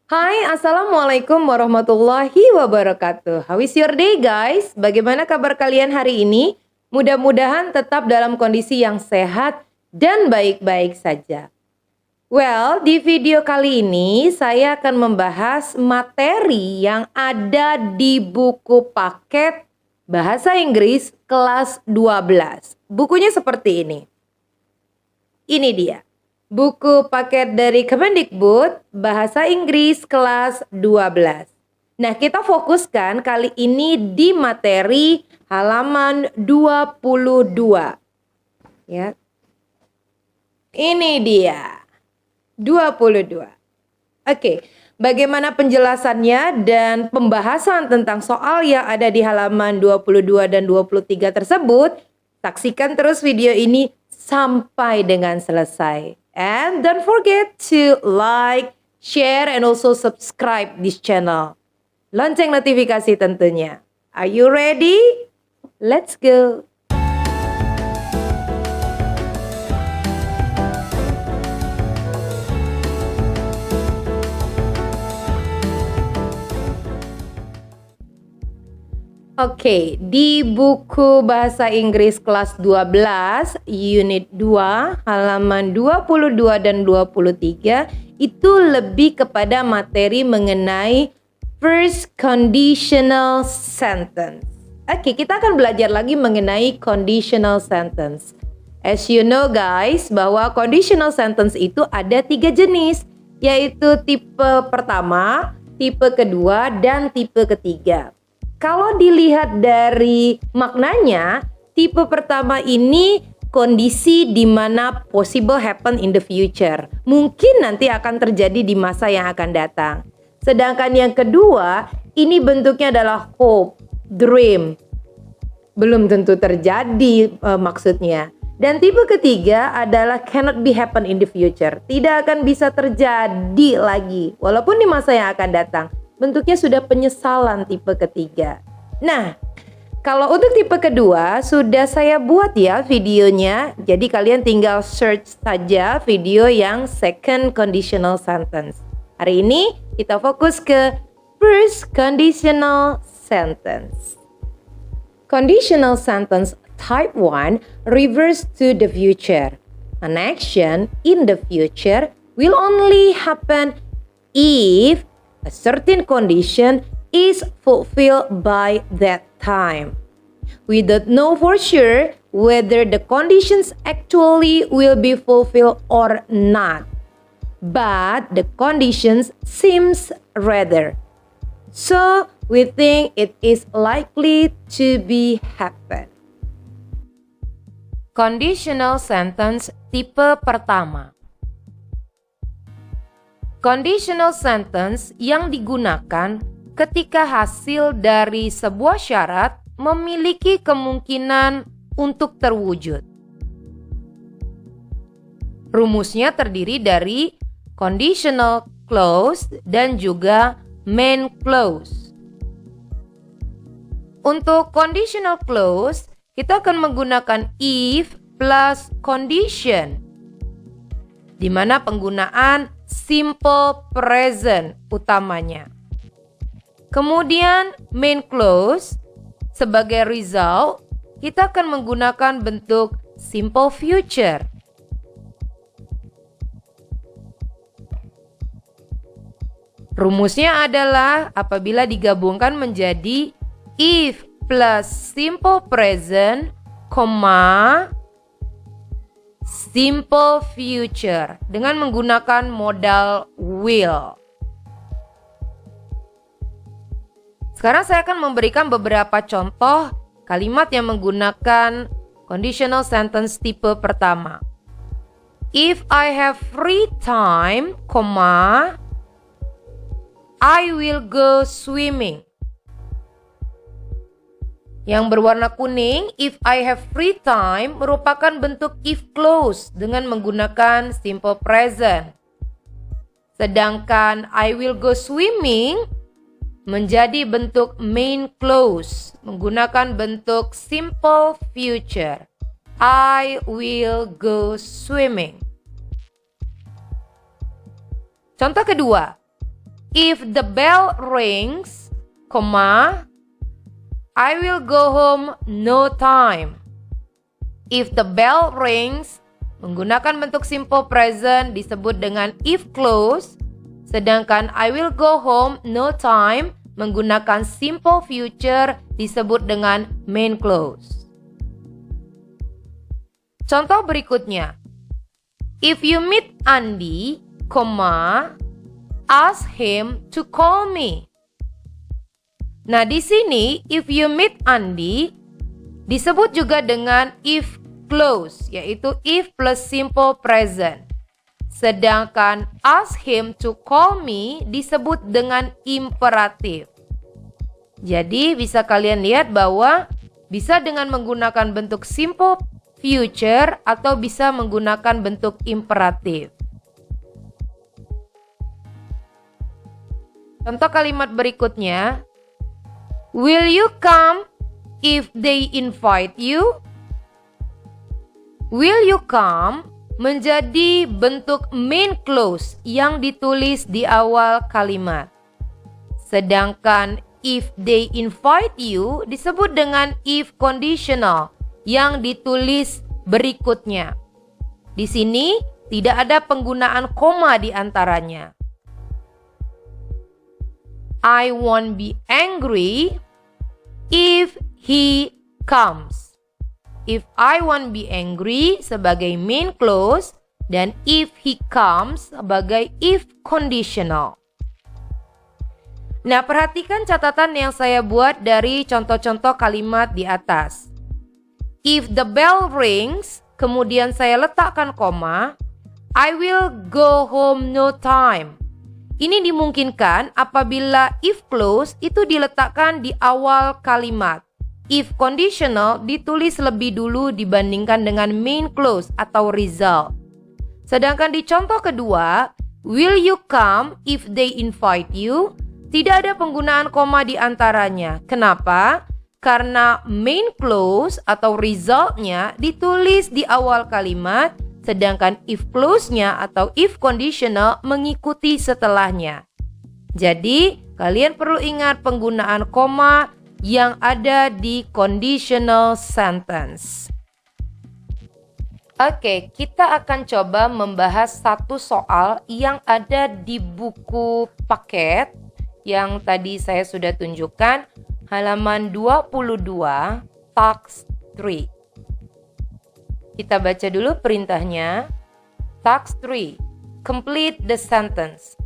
Hai, Assalamualaikum warahmatullahi wabarakatuh. How is your day guys? Bagaimana kabar kalian hari ini? Mudah-mudahan tetap dalam kondisi yang sehat dan baik-baik saja. Well, di video kali ini saya akan membahas materi yang ada di buku paket Bahasa Inggris kelas 12. Bukunya seperti ini. Ini dia. Buku paket dari Kemendikbud Bahasa Inggris kelas 12. Nah, kita fokuskan kali ini di materi halaman 22. Ya. Ini dia. 22. Oke, bagaimana penjelasannya dan pembahasan tentang soal yang ada di halaman 22 dan 23 tersebut? Saksikan terus video ini sampai dengan selesai. And don't forget to like, share, and also subscribe this channel. Lonceng notifikasi tentunya. Are you ready? Let's go! Oke, di buku Bahasa Inggris kelas 12, unit 2, halaman 22 dan 23, itu lebih kepada materi mengenai first conditional sentence. Oke, kita akan belajar lagi mengenai conditional sentence. As you know guys, bahwa conditional sentence itu ada 3 jenis, yaitu tipe pertama, tipe kedua, dan tipe ketiga. Kalau dilihat dari maknanya, tipe pertama ini kondisi di mana possible happen in the future. Mungkin nanti akan terjadi di masa yang akan datang. Sedangkan yang kedua, ini bentuknya adalah hope, dream. Belum tentu terjadi maksudnya. Dan tipe ketiga adalah cannot be happen in the future. Tidak akan bisa terjadi lagi, walaupun di masa yang akan datang. Bentuknya sudah penyesalan tipe ketiga. Nah, kalau untuk tipe kedua sudah saya buat ya videonya. Jadi kalian tinggal search saja video yang second conditional sentence. Hari ini kita fokus ke first conditional sentence. Conditional sentence type 1 refers to the future. An action in the future will only happen if a certain condition is fulfilled by that time. We don't know for sure whether the conditions actually will be fulfilled or not, but the conditions seems rather. So we think it is likely to be happen. Conditional sentence tipe pertama. Conditional sentence yang digunakan ketika hasil dari sebuah syarat memiliki kemungkinan untuk terwujud. Rumusnya terdiri dari conditional clause dan juga main clause. Untuk conditional clause, kita akan menggunakan if plus condition, di mana penggunaan simple present utamanya. Kemudian main clause sebagai result kita akan menggunakan bentuk simple future. Rumusnya adalah apabila digabungkan menjadi if plus simple present, simple future dengan menggunakan modal will. Sekarang saya akan memberikan beberapa contoh kalimat yang menggunakan conditional sentence tipe pertama. If I have free time, I will go swimming. Yang berwarna kuning, if I have free time, merupakan bentuk if clause dengan menggunakan simple present. Sedangkan I will go swimming menjadi bentuk main clause menggunakan bentuk simple future. I will go swimming. Contoh kedua, If the bell rings, I will go home no time. If the bell rings, menggunakan bentuk simple present disebut dengan if clause, sedangkan I will go home no time menggunakan simple future disebut dengan main clause. Contoh berikutnya. If you meet Andy, ask him to call me. Nah, di sini if you meet Andy disebut juga dengan if clause, yaitu if plus simple present. Sedangkan ask him to call me disebut dengan imperatif. Jadi bisa kalian lihat bahwa bisa dengan menggunakan bentuk simple future atau bisa menggunakan bentuk imperatif. Contoh kalimat berikutnya. Will you come if they invite you? Will you come menjadi bentuk main clause yang ditulis di awal kalimat. Sedangkan if they invite you disebut dengan if conditional yang ditulis berikutnya. Di sini tidak ada penggunaan koma di antaranya. I won't be angry if he comes. If I won't be angry sebagai main clause dan if he comes sebagai if conditional. Nah, perhatikan catatan yang saya buat dari contoh-contoh kalimat di atas. If the bell rings, kemudian saya letakkan koma, I will go home no time. Ini dimungkinkan apabila if clause itu diletakkan di awal kalimat. If conditional ditulis lebih dulu dibandingkan dengan main clause atau result. Sedangkan di contoh kedua, will you come if they invite you? Tidak ada penggunaan koma di antaranya. Kenapa? Karena main clause atau resultnya ditulis di awal kalimat, sedangkan if clause-nya atau if conditional mengikuti setelahnya. Jadi, kalian perlu ingat penggunaan koma yang ada di conditional sentence. Oke, kita akan coba membahas satu soal yang ada di buku paket yang tadi saya sudah tunjukkan, halaman 22, task 3. Kita baca dulu perintahnya. Task 3. Complete the sentence.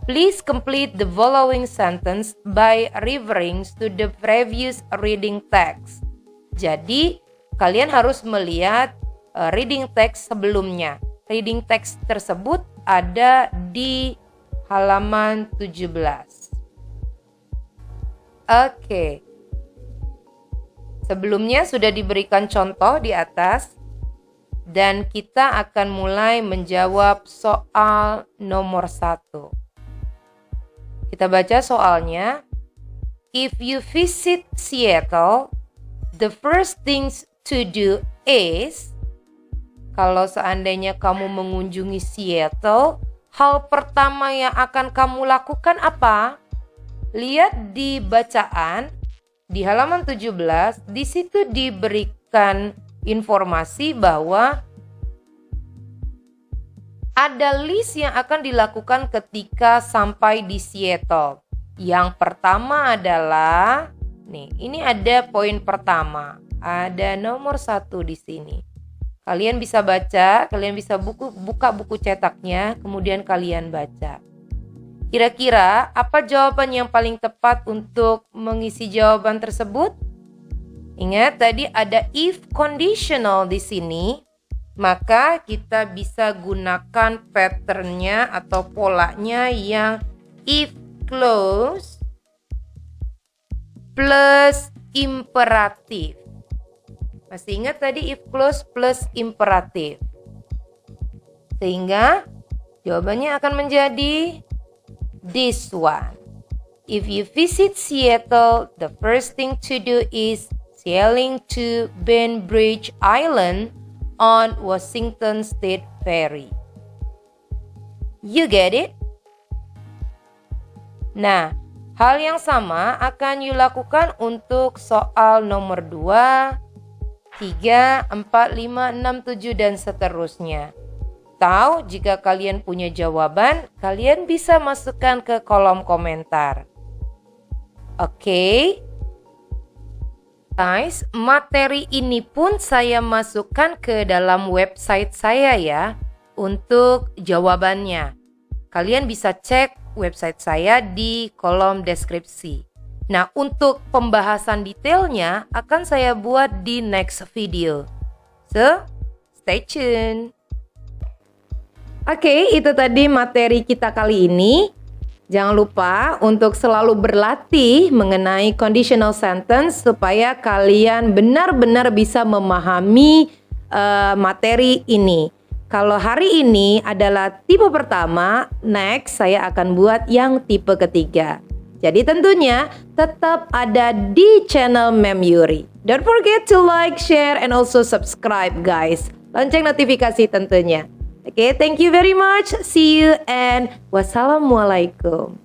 Please complete the following sentence by referring to the previous reading text. Jadi, kalian harus melihat reading text sebelumnya. Reading text tersebut ada di halaman 17. Oke. Sebelumnya sudah diberikan contoh di atas. Dan kita akan mulai menjawab soal nomor 1. Kita baca soalnya. If you visit Seattle, the first things to do is... Kalau seandainya kamu mengunjungi Seattle, hal pertama yang akan kamu lakukan apa? Lihat di bacaan di halaman 17, di situ diberikan informasi bahwa ada list yang akan dilakukan ketika sampai di Seattle. Yang pertama adalah, ini ada poin pertama, ada nomor 1 di sini. Kalian bisa baca, kalian bisa buka buku cetaknya, kemudian kalian baca. Kira-kira apa jawaban yang paling tepat untuk mengisi jawaban tersebut? Ingat tadi ada if conditional di sini, maka kita bisa gunakan patternnya atau polanya yang if clause plus imperatif. Masih ingat tadi if clause plus imperatif. Sehingga jawabannya akan menjadi this one. If you visit Seattle, the first thing to do is sailing to Bainbridge Island on Washington State Ferry. You get it? Nah, hal yang sama akan you lakukan untuk soal nomor 2, 3, 4, 5, 6, 7, dan seterusnya. Atau jika kalian punya jawaban, kalian bisa masukkan ke kolom komentar. Oke. Guys, materi ini pun saya masukkan ke dalam website saya ya untuk jawabannya. Kalian bisa cek website saya di kolom deskripsi. Nah, untuk pembahasan detailnya akan saya buat di next video. So, stay tune. Oke, itu tadi materi kita kali ini. Jangan lupa untuk selalu berlatih mengenai conditional sentence supaya kalian benar-benar bisa memahami materi ini. Kalau hari ini adalah tipe pertama, next saya akan buat yang tipe ketiga. Jadi tentunya tetap ada di channel Mem Yuri. Don't forget to like, share, and also subscribe guys. Lonceng notifikasi tentunya. Okay, thank you very much. See you and wassalamualaikum.